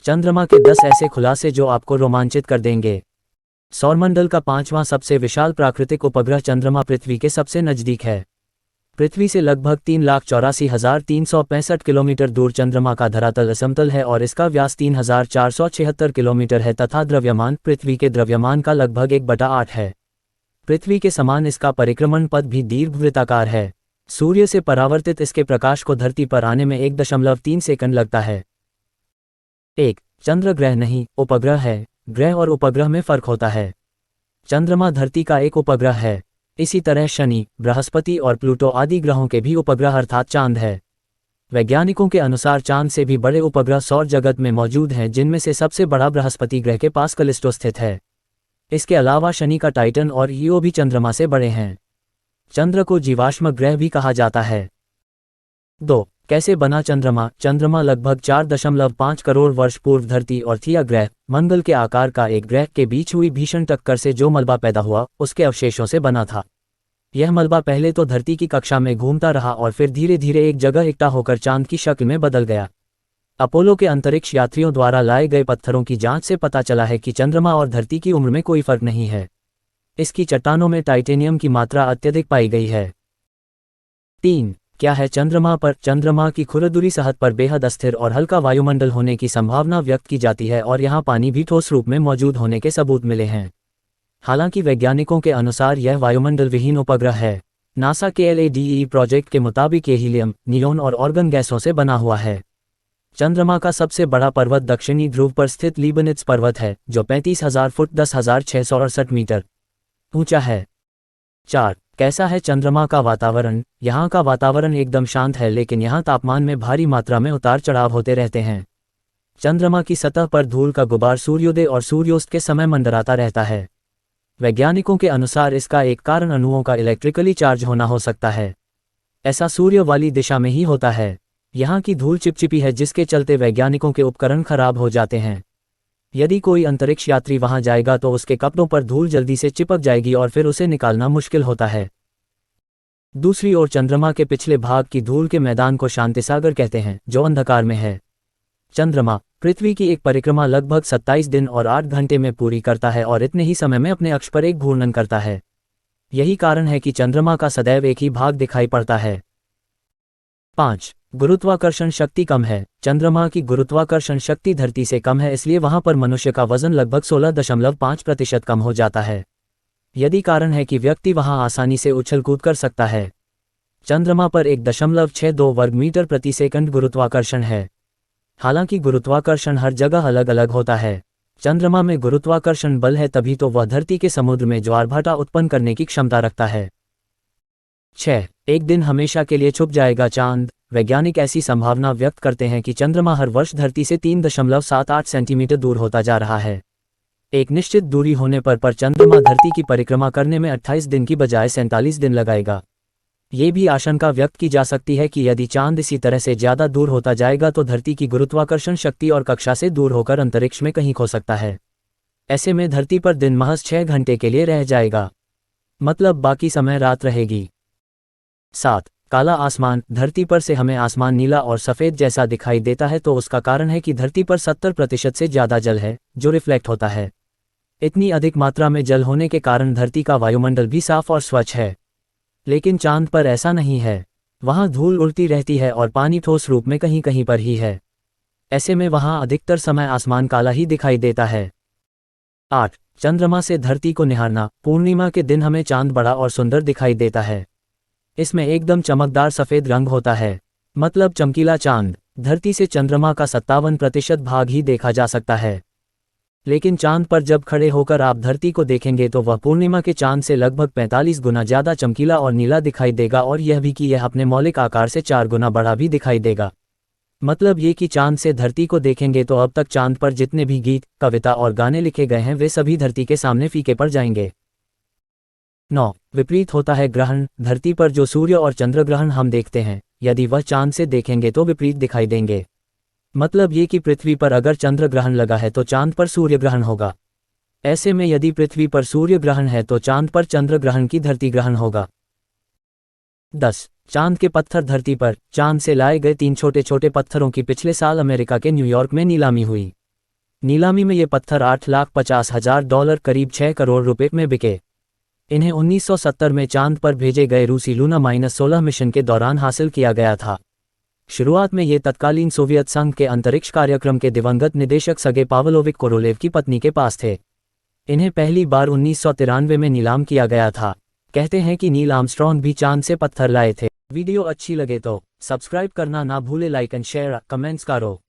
चंद्रमा के 10 ऐसे खुलासे जो आपको रोमांचित कर देंगे। सौरमंडल का 5वां सबसे विशाल प्राकृतिक उपग्रह चंद्रमा पृथ्वी के सबसे नज़दीक है। पृथ्वी से लगभग 3,84,365 किलोमीटर दूर चंद्रमा का धरातल असमतल है और इसका व्यास 3,476 किलोमीटर है तथा द्रव्यमान पृथ्वी के द्रव्यमान का लगभग 1/8 है। पृथ्वी के समान इसका परिक्रमण पथ भी दीर्घवृत्ताकार है। सूर्य से परावर्तित इसके प्रकाश को धरती पर आने में 1.3 सेकंड लगता है। एक चंद्र ग्रह नहीं, उपग्रह है। ग्रह और उपग्रह में फर्क होता है। चंद्रमा धरती का एक उपग्रह है। इसी तरह शनि, बृहस्पति और प्लूटो आदि ग्रहों के भी उपग्रह अर्थात चांद है। वैज्ञानिकों के अनुसार चांद से भी बड़े उपग्रह सौर जगत में मौजूद हैं, जिनमें से सबसे बड़ा बृहस्पति ग्रह के पास कैलिस्टो स्थित है। इसके अलावा शनि का टाइटन और ईओ भी चंद्रमा से बड़े हैं। चंद्र को जीवाश्म ग्रह भी कहा जाता है। 2. कैसे बना चंद्रमा? चंद्रमा लगभग 4.5 करोड़ वर्ष पूर्व धरती और थिया ग्रह, मंगल के आकार का एक ग्रह के बीच हुई भीषण टक्कर से जो मलबा पैदा हुआ, उसके अवशेषों से बना था। यह मलबा पहले तो धरती की कक्षा में घूमता रहा और फिर धीरे धीरे एक जगह इकट्ठा होकर चांद की शक्ल में बदल गया। अपोलो के अंतरिक्ष यात्रियों द्वारा लाए गए पत्थरों की जांच से पता चला है कि चंद्रमा और धरती की उम्र में कोई फर्क नहीं है। इसकी चट्टानों में टाइटेनियम की मात्रा अत्यधिक पाई गई है। 3. क्या है चंद्रमा पर? चंद्रमा की खुरदुरी सतह पर बेहद अस्थिर और हल्का वायुमंडल होने की संभावना व्यक्त की जाती है और यहाँ पानी भी ठोस रूप में मौजूद होने के सबूत मिले हैं। हालांकि वैज्ञानिकों के अनुसार यह वायुमंडल विहीन उपग्रह है। नासा के LADE प्रोजेक्ट के मुताबिक ये हीलियम, नियोन और ऑर्गन गैसों से बना हुआ है। चंद्रमा का सबसे बड़ा पर्वत दक्षिणी ध्रुव पर स्थित लीबनित्ज पर्वत है, जो 35,000 फुट 10,668 मीटर ऊंचा है। 4. कैसा है चंद्रमा का वातावरण? यहाँ का वातावरण एकदम शांत है, लेकिन यहाँ तापमान में भारी मात्रा में उतार चढ़ाव होते रहते हैं। चंद्रमा की सतह पर धूल का गुबार सूर्योदय और सूर्यास्त के समय मंडराता रहता है। वैज्ञानिकों के अनुसार इसका एक कारण अणुओं का इलेक्ट्रिकली चार्ज होना हो सकता है। ऐसा सूर्य वाली दिशा में ही होता है। यहाँ की धूल चिपचिपी है, जिसके चलते वैज्ञानिकों के उपकरण खराब हो जाते हैं। यदि कोई अंतरिक्ष यात्री वहां जाएगा तो उसके कपड़ों पर धूल जल्दी से चिपक जाएगी और फिर उसे निकालना मुश्किल होता है। दूसरी ओर चंद्रमा के पिछले भाग की धूल के मैदान को शांतिसागर कहते हैं, जो अंधकार में है। चंद्रमा पृथ्वी की एक परिक्रमा लगभग 27 दिन और 8 घंटे में पूरी करता है और इतने ही समय में अपने अक्ष पर एक घूर्णन करता है। यही कारण है कि चंद्रमा का सदैव एक ही भाग दिखाई पड़ता है। 5. गुरुत्वाकर्षण शक्ति कम है। चंद्रमा की गुरुत्वाकर्षण शक्ति धरती से कम है, इसलिए वहां पर मनुष्य का वजन लगभग 16.5% कम हो जाता है। यही कारण है कि व्यक्ति वहां आसानी से उछल कूद कर सकता है। चंद्रमा पर 1.62 वर्ग मीटर प्रति सेकंड गुरुत्वाकर्षण है। हालांकि गुरुत्वाकर्षण हर जगह अलग अलग होता है। चंद्रमा में गुरुत्वाकर्षण बल है, तभी तो वह धरती के समुद्र में ज्वारभाटा उत्पन्न करने की क्षमता रखता है। 6. एक दिन हमेशा के लिए छुप जाएगा चांद। वैज्ञानिक ऐसी संभावना व्यक्त करते हैं कि चंद्रमा हर वर्ष धरती से 3.78 सेंटीमीटर दूर होता जा रहा है। एक निश्चित दूरी होने पर चंद्रमा धरती की परिक्रमा करने में 28 दिन की बजाय 47 दिन लगाएगा। ये भी आशंका व्यक्त की जा सकती है कि यदि चांद इसी तरह से ज़्यादा दूर होता जाएगा तो धरती की गुरुत्वाकर्षण शक्ति और कक्षा से दूर होकर अंतरिक्ष में कहीं खो सकता है। ऐसे में धरती पर दिन महज 6 घंटे के लिए रह जाएगा, मतलब बाकी समय रात रहेगी। 7. काला आसमान। धरती पर से हमें आसमान नीला और सफ़ेद जैसा दिखाई देता है, तो उसका कारण है कि धरती पर 70% से ज़्यादा जल है, जो रिफ्लेक्ट होता है। इतनी अधिक मात्रा में जल होने के कारण धरती का वायुमंडल भी साफ और स्वच्छ है। लेकिन चांद पर ऐसा नहीं है। वहाँ धूल उड़ती रहती है और पानी ठोस रूप में कहीं कहीं पर ही है। ऐसे में वहाँ अधिकतर समय आसमान काला ही दिखाई देता है। 8. चंद्रमा से धरती को निहारना। पूर्णिमा के दिन हमें चांद बड़ा और सुंदर दिखाई देता है। इसमें एकदम चमकदार सफ़ेद रंग होता है, मतलब चमकीला चांद। धरती से चंद्रमा का 57% भाग ही देखा जा सकता है। लेकिन चांद पर जब खड़े होकर आप धरती को देखेंगे तो वह पूर्णिमा के चांद से लगभग 45 गुना ज़्यादा चमकीला और नीला दिखाई देगा, और यह भी कि यह अपने मौलिक आकार से 4 गुना बड़ा भी दिखाई देगा। मतलब ये कि चांद से धरती को देखेंगे तो अब तक चांद पर जितने भी गीत, कविता और गाने लिखे गए हैं वे सभी धरती के सामने फीके पड़ जाएंगे। 9. विपरीत होता है ग्रहण। धरती पर जो सूर्य और चंद्र ग्रहण हम देखते हैं, यदि वह चांद से देखेंगे तो विपरीत दिखाई देंगे। मतलब ये कि पृथ्वी पर अगर चंद्र ग्रहण लगा है तो चांद पर सूर्य ग्रहण होगा। ऐसे में यदि पृथ्वी पर सूर्य ग्रहण है तो चांद पर चंद्र ग्रहण की धरती ग्रहण होगा। 10. चांद के पत्थर। धरती पर चांद से लाए गए 3 छोटे छोटे पत्थरों की पिछले साल अमेरिका के न्यूयॉर्क में नीलामी हुई। नीलामी में ये पत्थर $8,50,000 करीब 6 करोड़ रुपए में बिके। इन्हें 1970 में चांद पर भेजे गए रूसी लूना-16 मिशन के दौरान हासिल किया गया था। शुरुआत में ये तत्कालीन सोवियत संघ के अंतरिक्ष कार्यक्रम के दिवंगत निदेशक सर्गेई पावलोविच कोरोलेव की पत्नी के पास थे। इन्हें पहली बार 1993 में नीलाम किया गया था। कहते हैं कि नील आर्मस्ट्रॉन्ग भी चांद से पत्थर लाए थे। वीडियो अच्छी लगे तो सब्सक्राइब करना ना भूले, लाइक एंड शेयर कमेंट्स करो।